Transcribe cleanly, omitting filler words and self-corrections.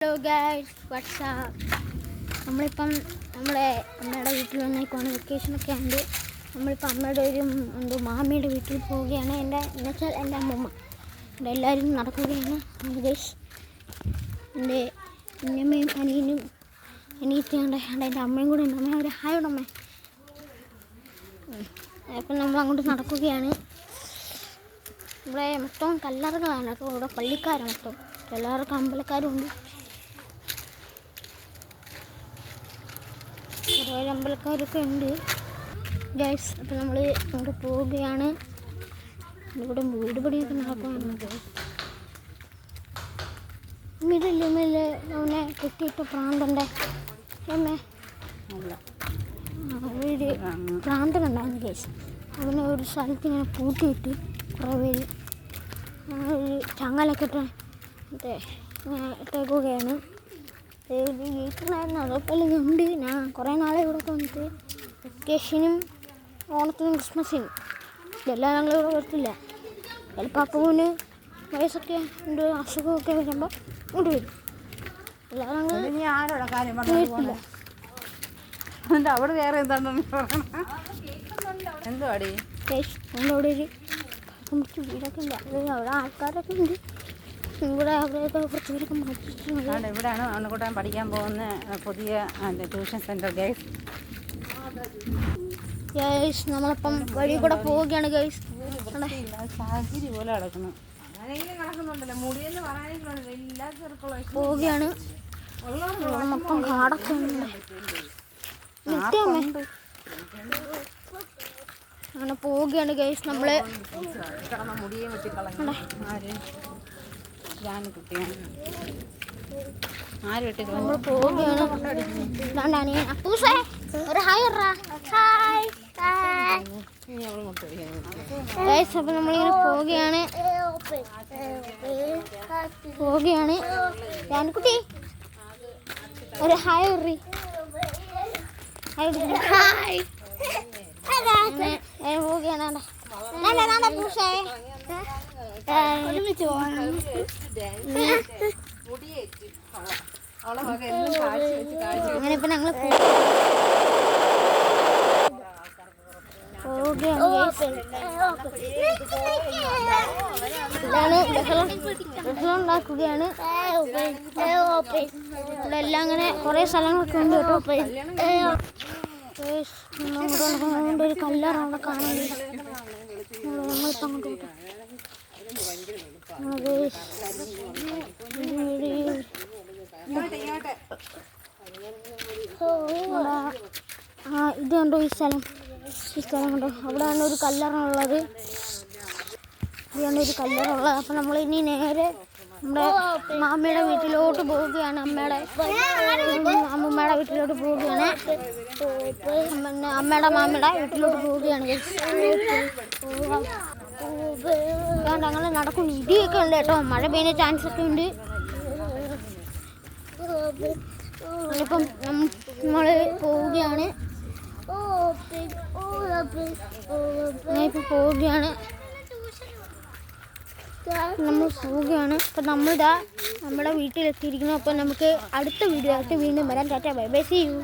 Hello guys WhatsApp. നമ്മളിപ്പം നമ്മുടെ അമ്മയുടെ വീട്ടിൽ വന്നേക്കുവാണ്. വെക്കേഷനൊക്കെ ഉണ്ട്. നമ്മളിപ്പോൾ അമ്മയുടെ ഒരു മാമിയുടെ വീട്ടിൽ പോവുകയാണ്. എന്നുവെച്ചാൽ എൻ്റെ അമ്മമ്മ ഇവിടെ എല്ലാവരും നടക്കുകയാണ് ഗൈസ്. എൻ്റെ അമ്മയും അനിയനും അനിയത്തിയുണ്ട്. എൻ്റെ അമ്മയും കൂടെ ഉണ്ട്. അമ്മ ഒരു ഹായോട് അമ്മ. അപ്പം നമ്മൾ അങ്ങോട്ട് നടക്കുകയാണ്. ഇവിടെ മൊത്തം കല്ലറകളാണ്. അപ്പോൾ ഇവിടെ പള്ളിക്കാരാണ് മൊത്തം. എല്ലാവർക്കും അമ്പലക്കാരും ഉണ്ട്. കുറേ അമ്പലക്കാരൊക്കെ ഉണ്ട് ഗൈസ്. അപ്പോൾ നമ്മൾ അങ്ങോട്ട് പോവുകയാണ്. ഇവിടെ വീട് പണിയൊക്കെ നടക്കുകയാണ്. ഇതില്ലേ അവനെ കെട്ടിയിട്ട് പ്രാന്തൻ്റെ എമ്മേ ഒരു പ്രാന്തനുണ്ടായിരുന്നു ഗൈസ്. അവനെ ഒരു സ്ഥലത്ത് ഇങ്ങനെ പൂട്ടിയിട്ട് കുറേ പേര് ഒരു ചങ്ങലൊക്കെ ഇട്ട് ഇട്ടേക്കുകയാണ്. വീട്ടിലായിരുന്നു. അതൊക്കെല്ലാം ഉണ്ട്. ഞാൻ കുറേ നാളെ ഇവിടെ വന്നിട്ട് വെക്കേഷനും ഓണത്തിനും ക്രിസ്മസിനും ഇതെല്ലാം ഞങ്ങളിവിടെ വരത്തില്ല. ചിലപ്പോൾ അപ്പൂന് വയസ്സൊക്കെ ഉണ്ട്, അസുഖമൊക്കെ വരുമ്പോൾ ഇങ്ങോട്ട് വരും. വീട്ടില്ല. അവിടെ വേറെ എന്താണെന്ന് എന്തുവാടി അവിടെ ഒരു വീടൊക്കെ ഉണ്ട്. അവിടെ ആൾക്കാരൊക്കെ ഉണ്ട്. ഇവിടെ അവിടെയൊക്കെ കുറച്ച് പേരൊക്കെ മാറ്റിയിട്ടുണ്ട്. ഇവിടെയാണ് അന്നുകൂട്ടാൻ പഠിക്കാൻ പോകുന്ന പുതിയ ട്യൂഷൻ സെൻറ്റർ ഗൈസ്. ഗൈസ് നമ്മളിപ്പം വഴി കൂടെ പോവുകയാണ് ഗൈസ്. സാഹചര്യം പോലെ നടക്കുന്നു. പോവുകയാണ്. മൊത്തം കാടൊക്കെ ഉണ്ട്. അങ്ങനെ പോവുകയാണ് ഗൈസ്. നമ്മള് മുടിയെ വെട്ടിക്കളഞ്ഞു. നമ്മൾ പോവുകയാണ്. ഒരു ഹായ് ഹായ് ഗൈസ്. അപ്പം നമ്മളിങ്ങനെ പോവുകയാണ്. ജാനുക്കുട്ടി ഒരു ഹായ് ഉറി. പോവുകയാണ്. അങ്ങനെ ഇപ്പം ഞങ്ങൾ ഉണ്ടാക്കുകയാണ്. ഇവിടെ എല്ലാം അങ്ങനെ കുറേ സ്ഥലങ്ങളൊക്കെ ഉണ്ട് കേട്ടോ. ഒരു കല്ലാണ് അവിടെ കാണുന്നത്. നമ്മളിപ്പോൾ അങ്ങോട്ട് ഇത് കണ്ടോ ഈ സ്ഥലം കണ്ടോ. അവിടെയാണ് ഒരു കല്ലറുള്ളത്. ഇതാണ് ഒരു കല്ലറുള്ളത്. അപ്പം നമ്മൾ ഇനി നേരെ നമ്മുടെ മാമിയുടെ വീട്ടിലോട്ട് പോവുകയാണ്. അമ്മൂമ്മയുടെ വീട്ടിലോട്ട് പോവുകയാണ്. മാമിയുടെ വീട്ടിലോട്ട് പോവുകയാണ്. അങ്ങനെ നടക്കും. ഇടിയൊക്കെ ഉണ്ട് കേട്ടോ. മഴ പെയ്യുന്ന ചാൻസ് ഒക്കെ ഉണ്ട്. ഇപ്പം നമ്മൾ പോവുകയാണ്. അപ്പം നമ്മളിതാ നമ്മുടെ വീട്ടിലെത്തിയിരിക്കുന്നു. അപ്പം നമുക്ക് അടുത്ത വീഡിയോ ആയിട്ട് വീണ്ടും വരാം. Tata bye bye, see U.